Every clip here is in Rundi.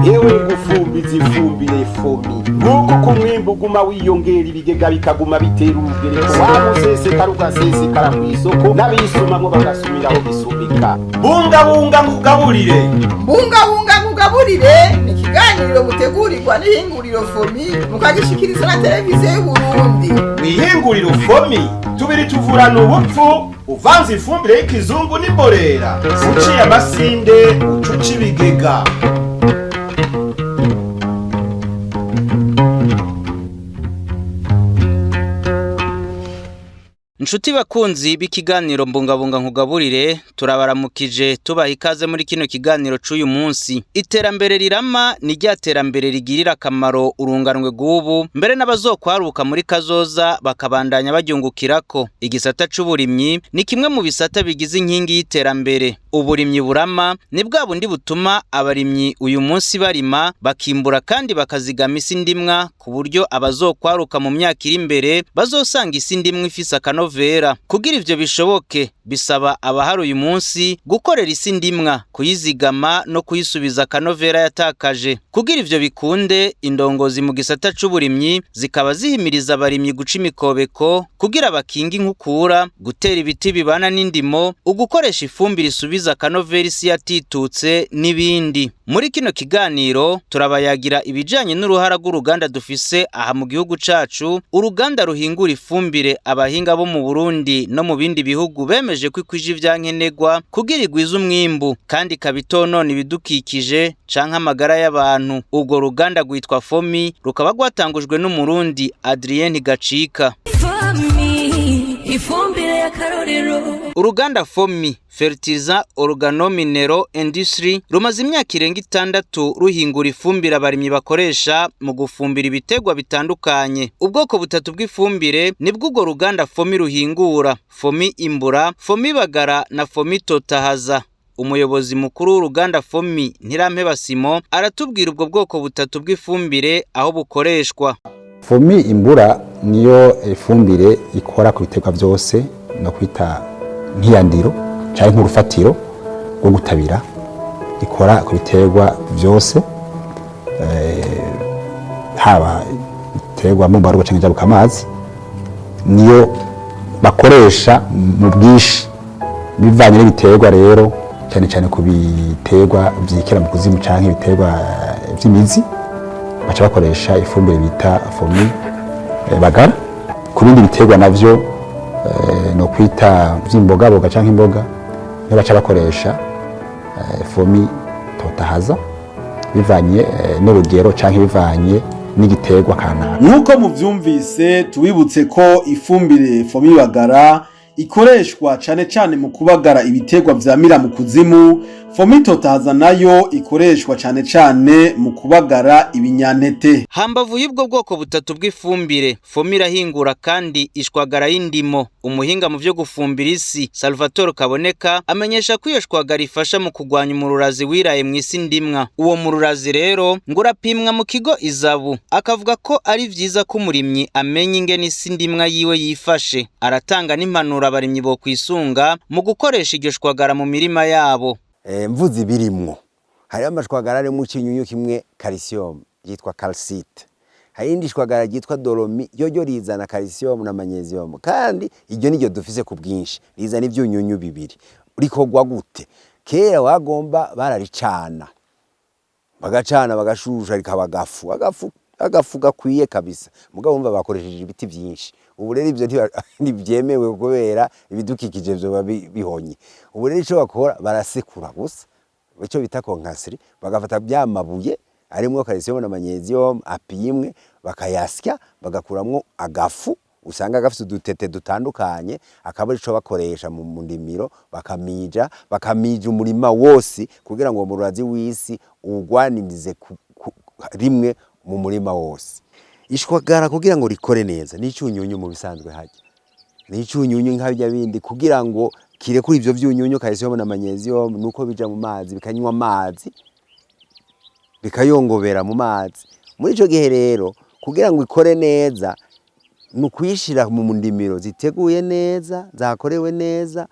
Yewe ngufumbiza ifumbire fomi nuko ku mwimbu uguma wiyongera ibigega bikaguma bitera urugereko wamusesekara ugasesekara kw'isoko n'abisumamwo bagasumiraho bisumika. Bungabunga nkugaburire ni ikiganiro mutegurirwa n'ihinguriro fomi mukagishikiriza na televiziyo y'Uburundi. Mw'ihinguriro fomi tubiri tuvurana ubupfu uvanze ifumbire y'ikizungu n'imborera uciye amasinde ucuca ibigega. Nshuti bakunzi b'ikiganiro mbungabunga nkugaburire turabaramukije tubaha ikaze muri kino kiganiro c'uyu munsi. Iterambere rirama ni rya terambere rigirira akamaro urunganwe rw'ubu mbere n'abazokwaruka muri kazoza bakabandanya baryungukirako. Igisata c'uburimyi ni kimwe mu bisata bigize inkingi y'iterambere. Uburimyi burama ni bwa bundi butuma abarimyi uyu munsi barima bakimbura kandi bakazigama isi ndimwa ku buryo abazokwaruka mu myaka iri imbere bazosanga isi ndimwa ifise akanovera. Kugira ivyo bishoboke bisaba abahari uyu munsi gukorera isi ndimwa, kuyizigama no kuyisubiza akanovera yatakaje. Kugira ivyo bikunde, indongozi mu gisata c'uburimyi zikaba zihimiriza abarimyi guca imikobeko kugira bakinga inkukura, gutera ibiti bibana n'indimo, ugukoresha ifumbire isubiza akanovera isi yatitutse n'ibindi. Muri kino kiganiro turabayagira ibijanye n'uruhara rw'uruganda dufise aha mu gihugu cacu, uruganda ruhingura ifumbire abahinga bo mu Burundi no mu bindi bihugu bemeje ko ikwije ivyankenerwa kugira igwize umwimbu kandi kabitonona ibidukikije canke amagara y'abantu. Ubwo ruganda rwitwa Fomi rukaba rwatangujwe n'Umurundi Adrien Gacika. Ifumbire ya karorero. Uruganda Fomi Fertilizer Organo-Mineral Industry rumaze imyaka irenga 6 ruhingura ifumbire abarimyi bakoresha mu gufumbira ibitegwa bitandukanye. Ubwoko butatu bw'ifumbire nibwo urwo ruganda Fomi ruhingura: Fomi Imbura, Fomi Bagara na Fomi Totahaza. Umuyobozi mukuru w'uruganda Fomi Ntirampeba Simo aratubwira ubwo bwoko butatu bw'ifumbire aho bukoreshwa. Fomi Imbura niyo ifumbire ikora ku bitegwa byose no kwita nk'iyandiro cyangwa nk'urufatiro rwo gutabira, ikora ku bitegwa byose haba bitegwa mu mbaruka cyangwa jabuka amazi, niyo bakoresha mu bwishi bivanye n'ibitegwa. Rero cyane cyane ku bitegwa byikira mu kuzimu cyangwa ibitegwa by'imizi baca bakoresha ifumbire bita Fomi Bagara. Ku bindi bitegwa navyo no kwita vy'imboga canke imboga niyo baca bakoresha Fomi Totahaza bivanye n'urugero canke bivanye n'igitegwa kanaka. Nuko muvyumvise tubibutse ko ifumbire Fomi Bagara ikoreshwa cane mu kubagara ibitegwa vyamira mu kuzimu. Fomi Totahaza nayo ikoreshwa cane mu kubagara ibinyantete. Hambavu y'ubwo bwoko butatu bw'ifumbire, Fomi irahingura kandi ishwagara y'indimo. Umuhinga mu vyo gufumbira isi Salvatore Kaboneka amenyesha ko iyo shwagara ifasha mu kugwanya umururazi wiraye mu isi ndimwa. Uwo mururazi rero ngo urapimwa mu kigo Izabu, akavuga ko ari vyiza ko umurimyi amenya ingene isi ndimwa yiwe yifashe. Aratanga n'impanuro abarimyi bo kwisunga mu gukoresha iryo shwagara mu mirima yabo. Mvuzi birimwo hari amashwagara ari mu kinyunyu kimwe calcium yitwa calcite, hari indi shwagara yitwa dolomi yo rizana calcium na magnesium, kandi iryo niryo dufise ku bwinshi rizana ivyunyunyu bibiri. Rikogwa gute? Kera wagomba bararicana bagacana bagashusha rikaba agafu gakwiye kabisa, mugabo umva bakoresheje ibiti byinshi. Ubu rero ivyo ntibyemewe kubera ibidukikije byo bihonye. Ubu rero ico bakora barasekura gusa ico bita konkasiri, bagafata byamabuye arimwo calcium na magnesium apimwe, bakayasya bagakuramwo agafu, usanga gafite udutete dutandukanye, akaba ico bakoresha mu ndimiro, bakamija umurima wose kugira ngo umurazi w'isi ugwanirize rimwe mu murima wose. Ishwagara kugira ngo rikore neza n'icyunyunyu mu bisanzwe haje, n'icyunyunyu nk'abya bindi kugira ngo kire kuri ivyo vyunyunyu calcium na magnesium nuko bija mu mazi bikanywa amazi bikayongobera mu mazi. Muri ico gihe rero kugira ngo ikore neza nukuyishira mu ndimiro ziteguye neza, zakorewe neza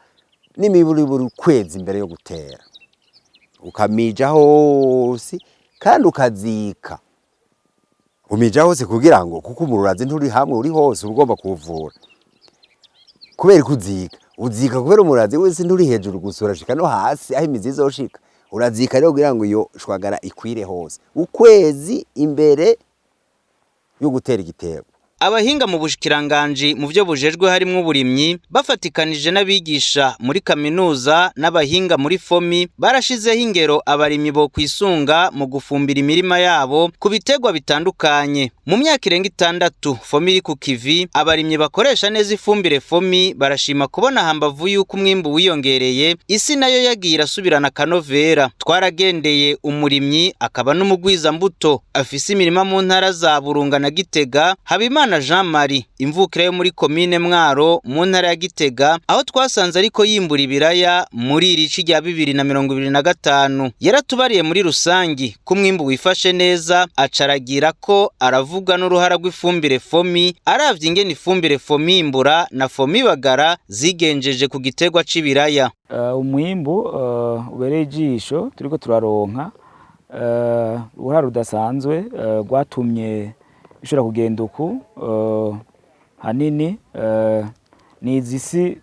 n'imiburiburi kwezi imbere yo gutera. ukamija hose kandi ukazika umija hose kugira ngo kuko umururazi nturi hamwe uri hose ugomba kuvura kubera uzika kubera umurazi wese nturi hejuru gusura shika no hasi aho imizi izoshika urazika rero kugira ngo iyo shwagara ikwire hose ukwezi imbere yo gutera igitego. Abahinga mu bushikiranganje mu byo bujejwe harimo uburimyi bafatikanije n'abigisha muri kaminuza n'abahinga muri fomi barashizeho ingero abarimyi bo kwisunga mu gufumbira imirima yabo ku bitegwa bitandukanye. Mu myaka irenga 6 fomi iri ku kivi abarimyi bakoresha neza ifumbire fomi barashima kubona hambavu yuko umwimbu wiyongereye isi nayo yagiye irasubirana kanovera. Twaragendeye umurimyi akaba n'umugwiza mbuto afise imirima mu ntara za Burunga na Gitega Habimana Jean Marie imvukira yo muri commune Mwaro mu ntara ya Gitega aho twasanze ariko yimbura ibiraya muri irici rya 2025 yaratubariye muri rusangi kumwimbu wifashe neza acaragira ko aravuga n'uruhara rw'ifumbire fomi aravye ingene ifumbire fomi imbura na fomi bagara zigenjeje ku gitegwa c'ibiraya. Umwimbu ubereye ijisho turiko turaronka uruhara rudasanzwe rwatumye bishobora kugenda uku hanini n'izisi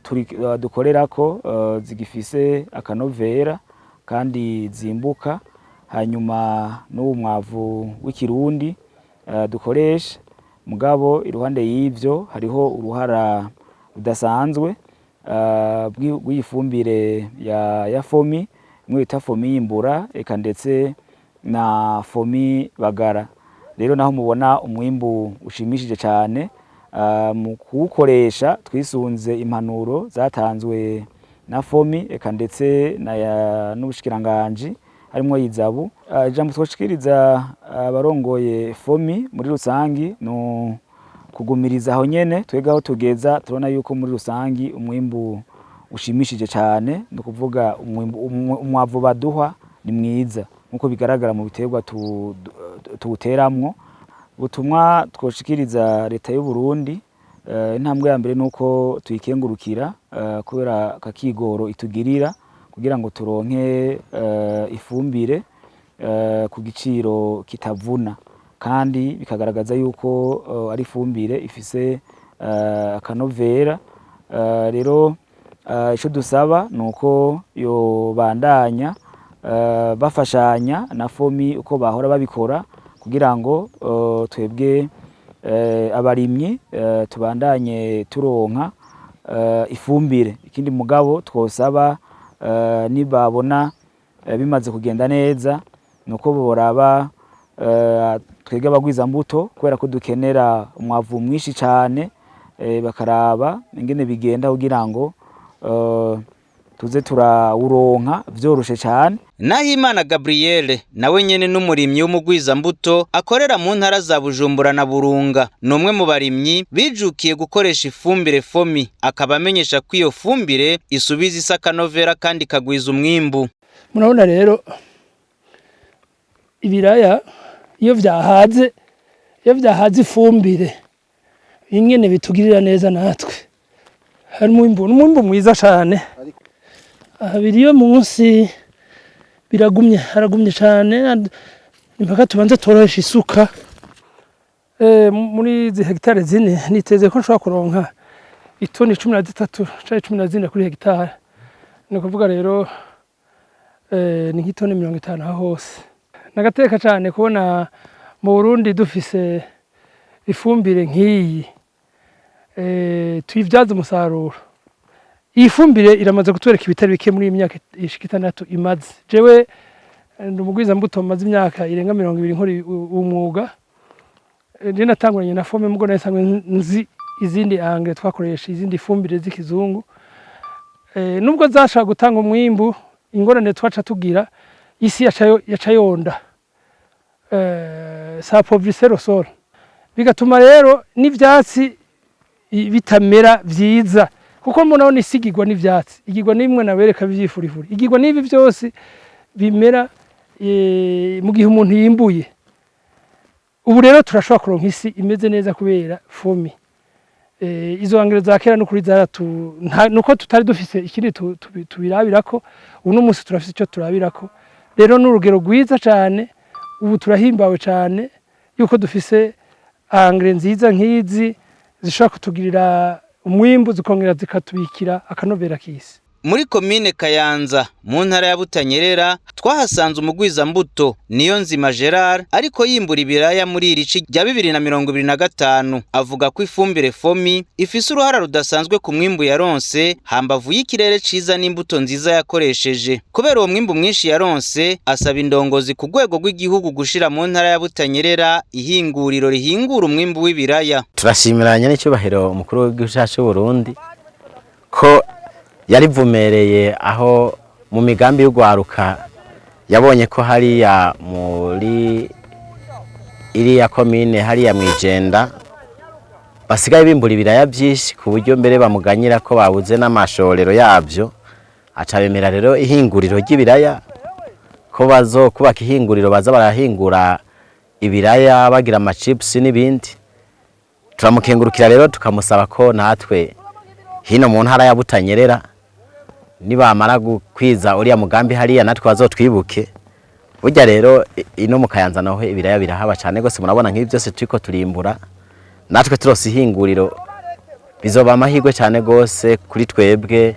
dukorera ko zigifise akanovera kandi zimbuka hanyuma n'uwo mwavu w'ikirundi dukoresha mugabo iruhande y'ivyo hariho uruhara rudasanzwe rw'ifumbire ya fomi imwe bita fomi imbura eka ndetse na fomi bagara. Rero naho mubona umwimbu ushimishije cyane mu kuwukoresha twisunze impanuro zatanzwe na fomi eka ndetse n'ubushikiranganje harimo yizabu. Ijambo twoshikiriza abarongoye fomi muri rusangi no kugumiriza aho nyene twegaho tugeza turona yuko muri rusangi umwimbu ushimishije cyane no kuvuga umwavu baduha ni mwiza nkuko bigaragara mu biterwa tuwuteramwo. Ubutumwa twoshikiriza leta y'u Burundi intambwe ya mbere nuko tuyikengurukira kubera kakigoro itugirira kugira ngo turonke ifumbire ku giciro kitavuna kandi bikagaragaza yuko ari ifumbire ifise akanovera. Rero ico dusaba nuko yo bandanya bafashanya na fomi uko bahora babikora kugira ngo twebwe abarimyi tubandanye turonka ifumbire. Ikindi mugabo twosaba nibabona bimaze kugenda neza nuko boraba twebwe abagwiza mbuto kubera ko dukenera umwavu mwinshi cyane bakaraba ingene bigenda kugira ngo tuze turawuronka vyoroshe cyane. Nahimana Gabrielle nawe nyene n'umurimyi w'umugwiza mbuto akorera mu ntara za Bujumbura na Burunga numwe mu barimyi bijukiye gukoresha ifumbire fomi akaba amenyesha ko iyo fumbire isubiza isakanovera kandi kagwiza umwimbu. Murabona rero ibiraya iyo vyahaze ifumbire ingene bitugirira neza natwe hari umwimbu mwiza cyane. Abiri yo munsi haragumye cyane impaka tubanze torohesha isuka muri izi hegitare zine niteze ko nshobora kuronka itoni 13 cyangwa 14 kuri hegitare. Ni ukuvuga rero ni nk'itoni 50 aho hose. Nagateka cyane kubona mu Burundi dufise ifumbire nk'iyi tuyivyaza umusaruro. Iyi fumbire iramaze kutwereka ibitari bike muri imyaka 6 imaze. Jewe ndumugwiza mbuto maze imyaka irenga 20 nkori umwuga. Je natanguranye na fomi mugo nasanzwe nzi izindi angle twakoresha izindi fumbire z'ikizungu. Nubwo zashaka gutanga umwimbu ingorane twaca tugira isi yacayonda. Ça pauvrisait le sol. Bigatuma rero n'ivyatsi bitamera vyiza. Kuko mbona isigirwa n'ivyatsi igirwa nimwe nabereka byifurifuri igirwa nibi byose bimera mu gihe umuntu yimbuye. Ubu rero turashobora kuronka isi imeze neza kubera fomi. Izo angere za kera no kuri nuko tutari dufise ikindi tubirabirako uno munsi turafise icyo turabirako rero n'urugero rwiza cyane ubu turahimbawe cyane yuko dufise angre nziza nk'izi zishobora kutugirira umwimbu zikongera zikatubikira akanovera k'isi. Muri komine Kayanza mu ntara ya Butanyerera twahasanze umugwiza mbuto niyo nzima Gerard ariko yimbura ibiraya muri irici rya 2025 avuga ko ifumbire fomi ifise uruhara rudasanzwe ku mwimbu yaronse hambavu y'ikirere ciza n'imbuto nziza yakoresheje. Kubera uwo mwimbu mwinshi yaronse asaba indongozi ku rwego rw'igihugu gushira mu ntara ya Butanyerera ihinguriro rihingura umwimbu w'ibiraya. Turashimiranya n'icyubahiro umukuru w'igihugu cyacu Burundi ko yarivumereye aho mu migambi y'ugwaruka yabonye ko hariya muri iriya komine hariya Mwijenda basigaye bimbura ibiraya byinshi ku buryo mbere bamuganyira ko babuze n'amashorero yabyo, acabemera rero ihinguriro ry'ibiraya ko bazokubaka ihinguriro baza barahingura ibiraya bagira amachips n'ibindi. Turamukengurukira rero tukamusaba ko natwe hino mu ntara ya Butanyerera nibamara gukwiza uriya mugambi hariya natwe bazotwibuke. Burya rero ino mu Kayanza naho ibiraya birahaba cyane gose, murabona nk'ibi byose turiko turimbura natwe turose ihinguriro bizoba amahirwe cyane gose kuri twebwe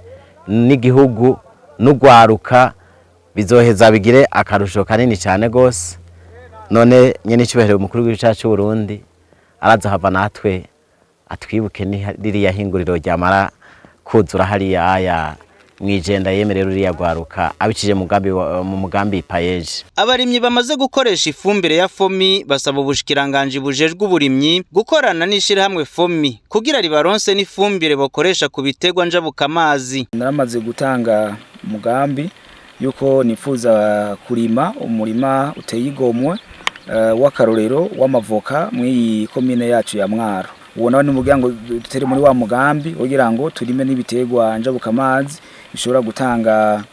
n'igihugu n'ugwaruka, bizoheza bigire akarusho kanini cyane gose. None nyene cyubahiro umukuru w'igihugu cyacu Burundi araza hava natwe atwibuke ni ririya hinguriro ryamara kuzura hariya aya Mwijenda yemerera uriya gwaruka abicije mu mugambi payeje. Abarimyi bamaze gukoresha ifumbire ya fomi basaba ubushikiranganje bujejwe uburimyi gukorana n'ishirahamwe fomi kugira ribaronse n'ifumbire bakoresha ku bitegwa njabukamazi. Naramaze gutanga umugambi yuko nifuza kurima umurima uteye igomwe w'akarorero w'amavoka muri komine yacu ya Mwaro. Ubona ni umuryango dutere muri wa mugambi kugira ngo turime n'ibitegwa njabukamazi bishobora gutanga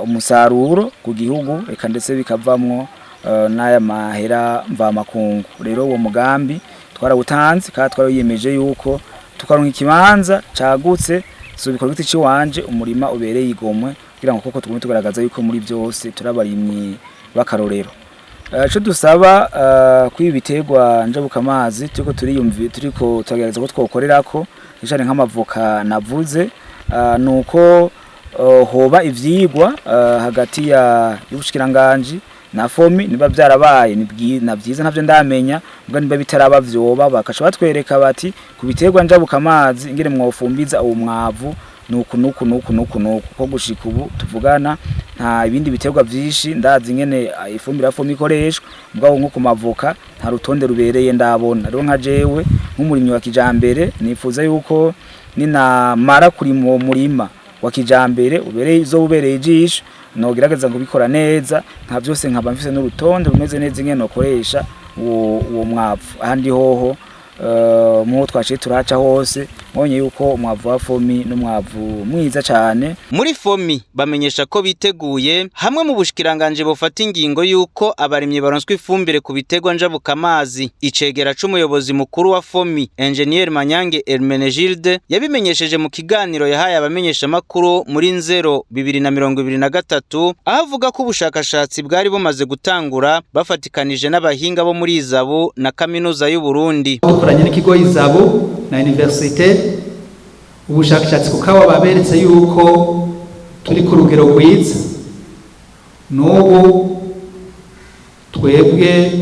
umusaruro ku gihugu eka ndetse bikavamwo n'aya mahera mva makungu. Rero uwo mugambi twarawutanze kandi twarayiyemeje yuko tukaronka ikibanza cagutse so bikorwa iki wanje umurima ubereye igomwe kugira ngo koko tugume tugaragaza yuko muri byose turabarimyi bakarorero. Cyo dusaba kwiba ibitegwa njabukamazi turiko tugerageza ko twokorerako ijane nk'amavoka navuze nuko hoba ivyigwa hagati ya y'ubushikiranganje na fomi niba byarabaye na byiza ntavyo ndamenya ubwo niba bitaraba vyoba bakasha batwereka bati ku bitegwa njabukamazi ingene mwofumbiza uwo mwavu nuku ko gushika ubu tuvugana nta ibindi bitegwa vyinshi ndazi ingene ifumbira fomi ikoreshwa ubwo nko ku mavoka nta rutonde rubereye ndabona. Rero nka jewe nk'umurimyi wa kijambere nifuza yuko nina mara kuri mu murima wa kijambere ubereye ijisho nogerageza kubikora neza nta byose nkaba mfise n'urutonde rumeze neza ingene nokoresha uwo mwavu. Ahandi hoho mu twaciye turaca hose mbonye yuko umwavu wa fomi n'umwavu mwiza cyane. Muri fomi bamenyesha ko biteguye hamwe mu bushikiranganje bofata ingingo yuko abarimyi baronswe ifumbire ku bitegwa njabukamazi. Icegera c'umuyobozi mukuru wa fomi Engineer Manyange Hermenegilde yabimenyesheje mu kiganiro yahaye abamenyesha makuru muri Nzero 2023 avuga ko ubushakashatsi bwari bumaze gutangura bafatikanije n'abahinga bo muri Izabu na kaminuza y'u Burundi. Dukoranye n'ikigo Izabu na universite ubushakashatsi kukawa baberetse yuko turi ku rugero rwiza. N'ubu twebwe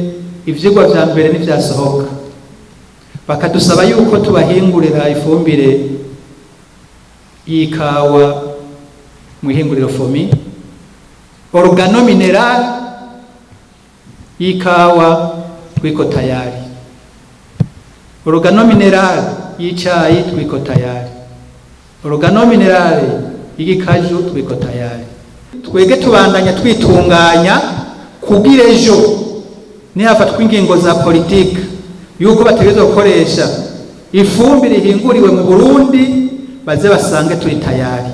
ivyigwa vya mbere n'ivyasohoka bakadusaba yuko tubahingurira ifumbire y'ikawa mu ihinguriro fomi, organo mineral y'ikawa twiko tayari, organo mineral y'icayi twiko tayari, organo mineral y'igikaju twiko tayari. Twege tubandanya twitunganya kugira ejo nihafatwa ingingo za politike yuko bategerezwa gukoresha ifumbire ihinguriwe mu Burundi baze basange turi tayari.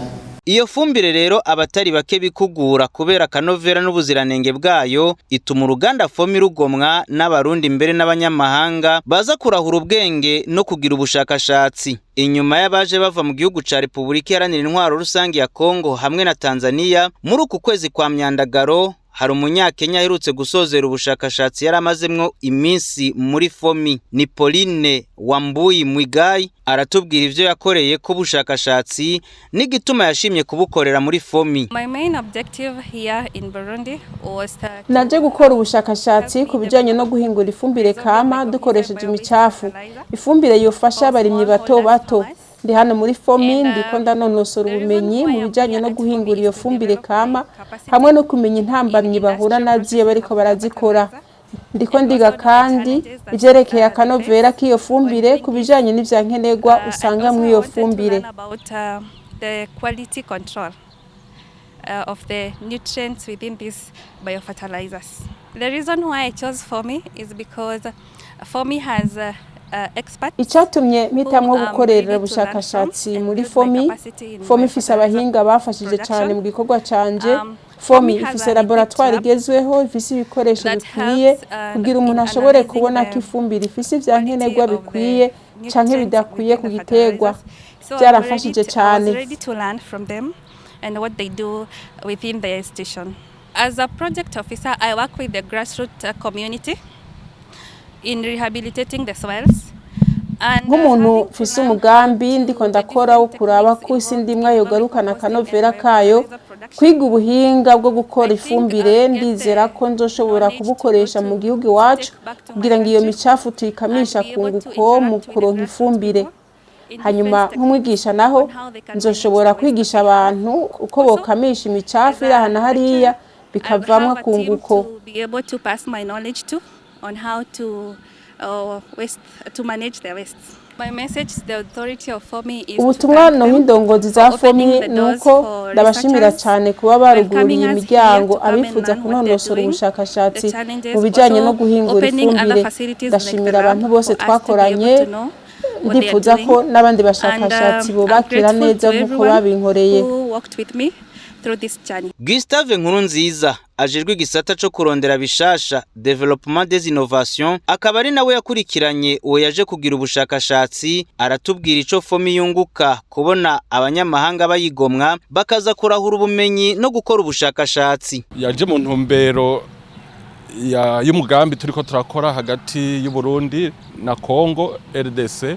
Iyo fumbire rero abatari bake bikugura kubera kanovera n'ubuziranenge bwayo ituma uruganda Fomi rugomwa n'abarundi mbere n'abanyamahanga baza kurahura ubwenge no kugira ubushakashatsi. Inyuma y'abaje bava mu gihugu ca Republika Iharanira Intwaro Rusangi ya Kongo hamwe na Tanzania muri uku kwezi kwa Myandagaro hari umunyakenya aherutse gusozera ubushakashatsi yaramazemwo iminsi muri Fomi. Ni Pauline Wambuyi Mwigai aratubwira ivyo yakoreye ko bushakashatsi n'igituma yashimye kubukorera muri Fomi. My main objective here in Burundi was naje gukora ubushakashatsi ku bijanye no guhingura ifumbire kama dukoresheje imicafu. Ifumbire yofasha abarimyi bato bato. Ndi hano muri Fomi ndiko ndanonosora ubumenyi mu bijanye no guhingura iyo fumbire kama hamwe no kumenya intambamyi bahura naziye bariko barazikora. Ndiko ndiga kandi ivyerekeye akanovera k'iyo fumbire ku bijanye n'ivyankenerwa usanga mu iyo fumbire. The quality control of the nutrients within these biofertilizers. The reason why I chose Fomi is because Fomi has Icatumye mitamwo gukorera ubushakashatsi muri Fomi ifise abahinga bafashije cyane mu gikorwa canje. Fomi ifise laboratoire igezweho, ifise ibikoresho bikwiye kugira umuntu ashobore kubona ko ifumbire ifise ivyankenerwa bikwiye canke bidakwiye ku giterwa. Byarafashije cyane. And what they do within the institution. As a project officer, I work with the grassroots community in rehabilitating the soils. Nk'umuntu fise umugambi ndiko ndakora wo kuraba ko isi ndimwa yogarukana kanovera kayo, kwiga ubuhinga bwo gukora ifumbire, ndizera ko nzoshobora kubukoresha mu gihugu iwacu kugira ngo iyo micafu tuyikamisha kunguko mu kuronka ifumbire. Hanyuma nk'umwigisha naho nzoshobora kwigisha abantu uko bokamisha imicafu irahana hariya bikavamwa kunguko. On how to manage the wastes. My message to the authority of Fomi is ubutumwa no hindongozi za Fomi nuko ndabashimira cyane kuba baruguriye imiryango abifuza kunonosora ubushakashatsi mu bijanye no guhingura ifumbire. Ndashimira abantu bose twakoranye, ndifuza ko n'abandi bashakashatsi bobakira neza nk'uko babinkoreye. Gustave Nkurunziza ajejwe igisata co kurondera bishasha Development des Innovations akaba ari nawe yakurikiranye uwo yaje kugira ubushakashatsi. Aratubwira ico Fomi yunguka kubona abanyamahanga bayigomwa bakaza kurahura ubumenyi no gukora ubushakashatsi. Yaje mu ntumbero y'umugambi turiko turakora hagati y'u Burundi na Kongo, RDC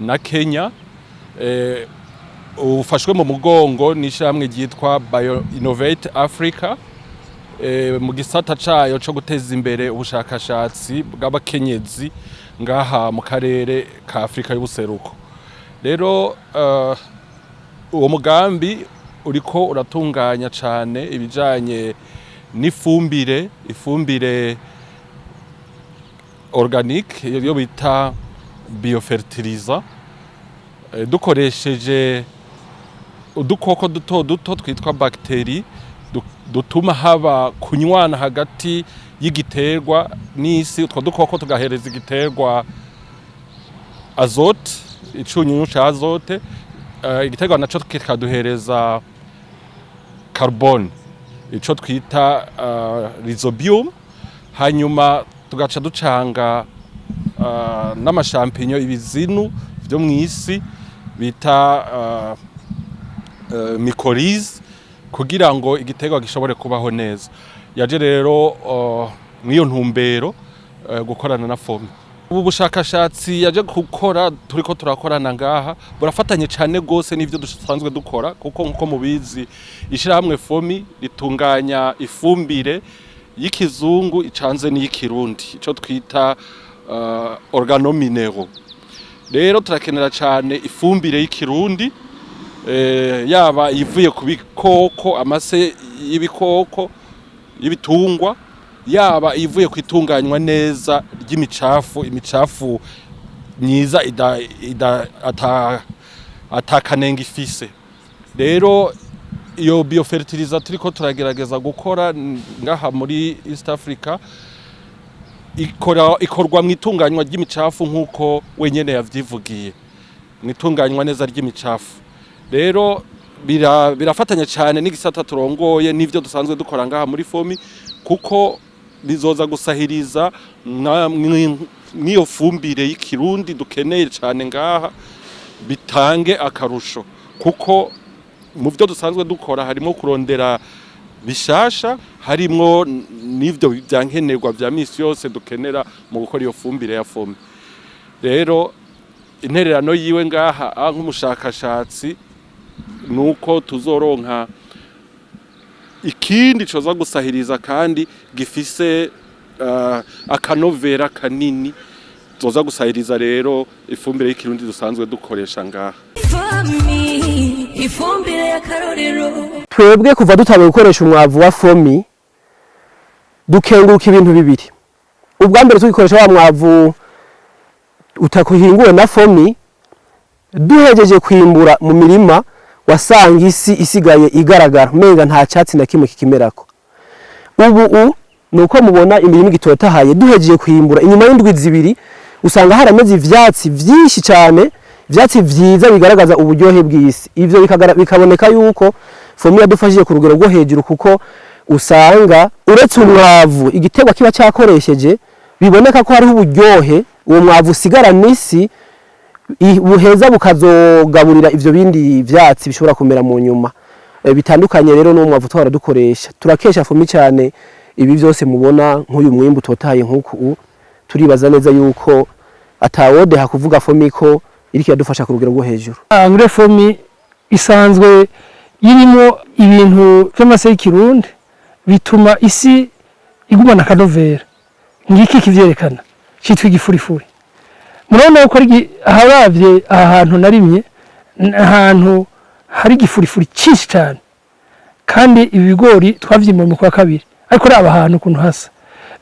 na Kenya. Ufashwe mu mugongo n'ishamwe ryitwa Bio Innovate Africa mu gisata cayo cyo guteza imbere ubushakashatsi bw'abakenyezi ngaha mu karere ka Afrika y'ubuseruko. Rero uwo mugambi uriko uratunganya cyane ibijanye ifumbire organique yo bita biofertilizer dukoresheje udukoko duto twitwa bakteri dutuma haba kunywana hagati y'igiterwa n'isi. Utwo dukoko tugahereza igiterwa azote, icunyunyu ca azote, igiterwa naco kikaduhereza carbone, ico twita rhizobium. Hanyuma tugaca ducanga n'amashampinyo, ibizinu vyo mw'isi bita mycorrhiza kugira ngo igiterwa gishobore kubaho neza. Yaje rero mwiyo ntumbero gukorana na Fomi. Ubu bushakashatsi yaje gukora turiko turakorana ngaha burafatanye cyane gose n'ivyo dusanzwe dukora, kuko nkuko mubizi ishirahamwe Fomi ritunganya ifumbire y'ikizungu icanze n'yikirundi, ico twita organominero. Rero turakenera cyane ifumbire y'ikirundi, yaba ivuye ku bikoko, amase y'ibikoko y'ibitungwa, yaba ivuye kwitunganywa neza imicafu myiza atakanenga ifise. Rero iyo biofertilizer turiko turagerageza gukora ngaha muri East Africa ikorwa mwitunganywa ry'imicafu nkuko wenyene yavyivugiye, mwitunganywa neza ry'imicafu. Rero birafatanya cyane n'igisata turongoye n'ivyo dusanzwe dukora ngaha muri fomi kuko bizoza gusahiriza n'iyo fumbire y'ikirundi dukeneye cyane ngaha bitange akarusho kuko mu byo dusanzwe dukora harimo kurondera bishasha harimo n'ivyo byankenerwa bya misi yose dukenera mu gukora iyo fumbire ya fomi. Rero intererano yiwe ngaha nk'umushakashatsi nuko tuzoronka ikindi coza gusahiriza kandi gifise akanovera kanini zoza gusahiriza rero ifumbire y'ikirundi dusanzwe dukoresha ngaha. Ifumbire ya karorero twebwe kuva dutawe gukoresha umwavu wa fomi dukenguruka ibintu bibiri. Ubwa mbere tugikoresha wa mwavu utakuhinguwe na fomi duhejeje kwimbura mu mirima wasanga isi isigaye igaragara menga nta cyatsi na kimwe kikimerako. Ubu nuko mubona imirima igitotahaye duhejeje kwimbura inyuma y'indwi zibiri usanga harameze ivyatsi vyinshi cyane ivyatsi vyiza bigaragaza uburyohe bw'isi. Ivyo bikaboneka yuko fomi yadufashije ku rugero rwo hejuru kuko usanga uretse umwavu igiterwa kiba cyakoresheje biboneka ko hariho uburyohe uwo mwavu usigara n'isi buheza bukazogaburira ivyo bindi vyatsi bishobora kumera mu nyuma. Bitandukanye rero no mwavu twara dukoresha turakesha fomi cyane ibi byose mubona nk'uyu mwimbu totaye nk'uku turibaza neza yuko atawode hakuvuga fomi ko iriki yadufasha ku rugero rwo hejuru. Angre fomi isanzwe yirimo ibintu by'amase y'ikirundi bituma isi igumana akanovera ngiki kivyerekana cyitwa igifurifuri. Murabona ko haravye ahantu narimye ahantu hari igifurifuri cyinshi cyane kandi ibigori twavyimye mu kwa kabiri ariko raba ahantu kuntu hasa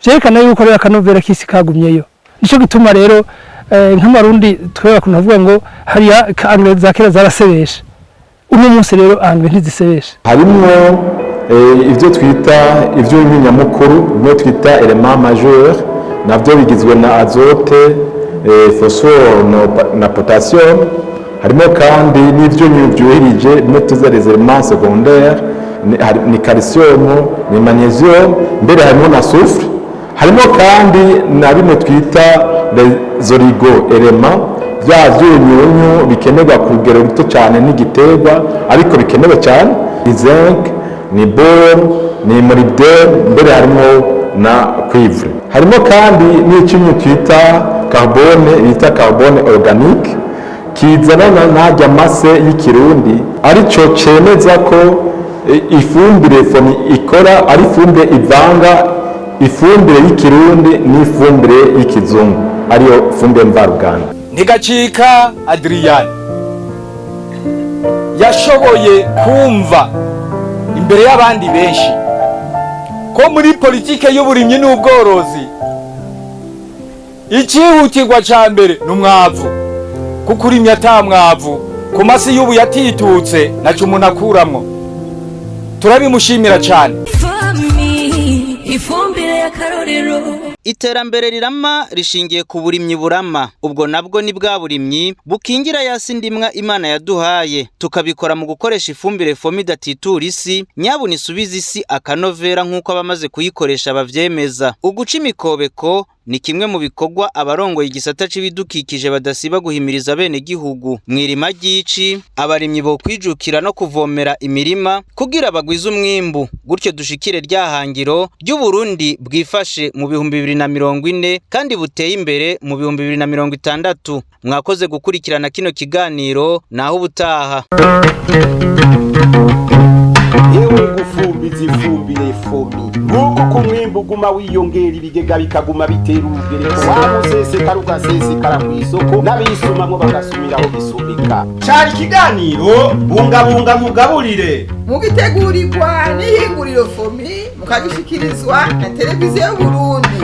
vyerekana yuko rero akanovera kisi kagumyeyo. Nico gituma rero nk'amarundi twera kuntu avuga ngo hari angre za kera zarasebesha uno munsi rero angre ntizisebesha. Harimo ivyo twita ivyo nyamukuru byo twita element majeur navyo bigizwe na azote phosphore na potassium. Harimo kandi n'ivyo byuhirije bimwe tuza les éléments secondaires ni calcium ni magnesium mbere harimo na soufre. Harimo kandi na bimwe twita les oligo-éléments bya vyunyunyu bikenerwa ku rugero ruto cyane n'igiterwa ariko bikenewe cyane ni zinc ni bore ni molybdène mbere harimo na cuivre. Harimo kandi n'ikinyu twita carbone organique kizana najya mase y'ikirundi arico cemeza ko ifumbire fomi ikora ari ifumbire ivanga ifumbire y'ikirundi n'ifumbire y'ikizungu ariyo fumbire mvaruganda. Ntigacika Adrian yashoboye kumva imbere y'abandi benshi ko muri politike y'uburimyi n'ubworozi icihutirwa ca mbere n'umwavu kuko urimye ata mwavu ku masi y'ubu yatitutse naco umuntu akuramwo. Turabimushimira cyane. Ifumbire ya karorero. Iterambere rirama rishingiye ku burimyi burama. Ubwo nabwo ni bwa burimyi bukingira yasi ndimwa Imana yaduhaye. Tukabikora mu gukoresha ifumbire fomi datitura isi, nyabuni subiza isi akanovera nk'uko abamaze kuyikoresha bavyemeza. Uguca imikobeko ni kimwe mu bikorwa abarongoye igisata c'ibidukikije badasiba guhimiriza bene gihugu. Mwirima gici abarimyi bo kwijukira no kuvomera imirima kugira bagwiza umwimbu. Gutyo dushikire ryahangiro ry'u Burundi bwifashe mu 2040 kandi buteye imbere mu 2060. Mwakoze gukurikirana kino kiganiro naho ubutaha. Yewe gufumbiza ifumbire fomi nguko ku mwimbu guma wiyongera ibigega bikaguma bitera urugereko wamuseseka rugasesekara ku isoko n'abisumamwo bagasumiraho bisumbika. Cari ikiganiro bungabunga mugaburire mugitegurirwa n'ihinguriro fomi mukagishikirizwa na televiziyo y'Uburundi.